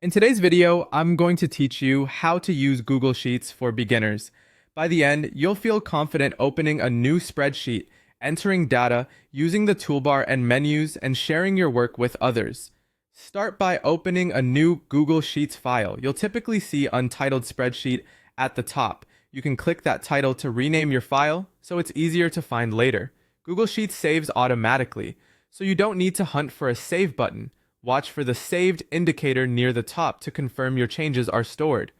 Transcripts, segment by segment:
In today's video, I'm going to teach you how to use Google Sheets for beginners. By the end, you'll feel confident opening a new spreadsheet, entering data, using the toolbar and menus, and sharing your work with others. Start by opening a new Google Sheets file. You'll typically see Untitled Spreadsheet at the top. You can click that title to rename your file, so it's easier to find later. Google Sheets saves automatically, so you don't need to hunt for a save button. Watch for the saved indicator near the top to confirm your changes are stored.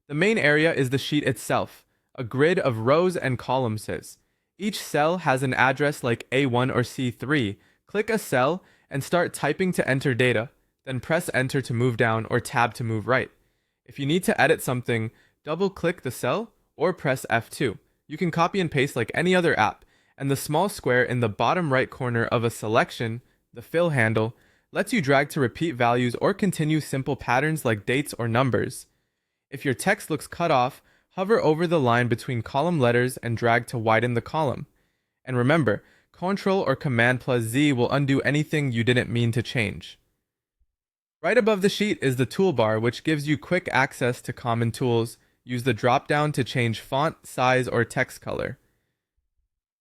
The main area is the sheet itself, a grid of rows and columns. Each cell has an address like A1 or C3. Click a cell and start typing to enter data, then press enter to move down or tab to move right. If you need to edit something, double-click the cell or press F2. You can copy and paste like any other app, and the small square in the bottom right corner of a selection, the fill handle, lets you drag to repeat values or continue simple patterns like dates or numbers. If your text looks cut off, hover over the line between column letters and drag to widen the column. And remember, Ctrl or Command plus Z will undo anything you didn't mean to change. Right above the sheet is the toolbar, which gives you quick access to common tools. Use the drop-down to change font, size, or text color.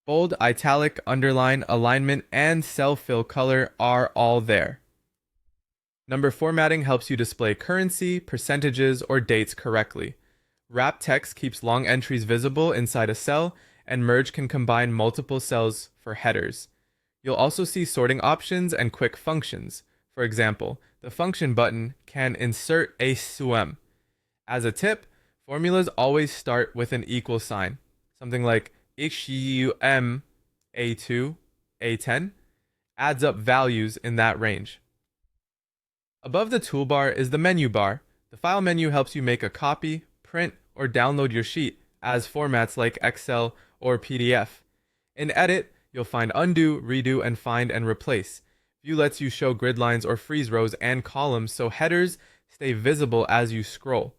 Bold, italic, underline, alignment, and cell fill color are all there. Number formatting helps you display currency, percentages, or dates correctly. Wrap text keeps long entries visible inside a cell, and merge can combine multiple cells for headers. You'll also see sorting options and quick functions. For example, the function button can insert a sum. As a tip, formulas always start with an equal sign. Something like XUM A2, A10 adds up values in that range. Above the toolbar is the menu bar. The file menu helps you make a copy, print, or download your sheet as formats like Excel or PDF. In Edit, you'll find Undo, Redo, and Find and Replace. View lets you show grid lines or freeze rows and columns so headers stay visible as you scroll.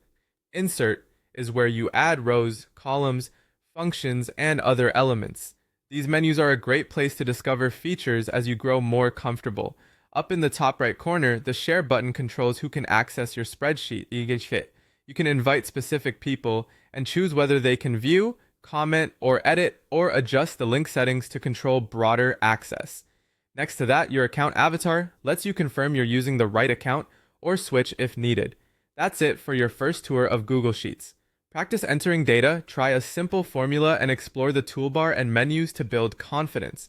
Insert is where you add rows, columns, functions, and other elements. These menus are a great place to discover features as you grow more comfortable. Up in the top right corner, the Share button controls who can access your spreadsheet. You can invite specific people and choose whether they can view, comment, or edit, or adjust the link settings to control broader access. Next to that, your account avatar lets you confirm you're using the right account or switch if needed. That's it for your first tour of Google Sheets. Practice entering data, try a simple formula, and explore the toolbar and menus to build confidence.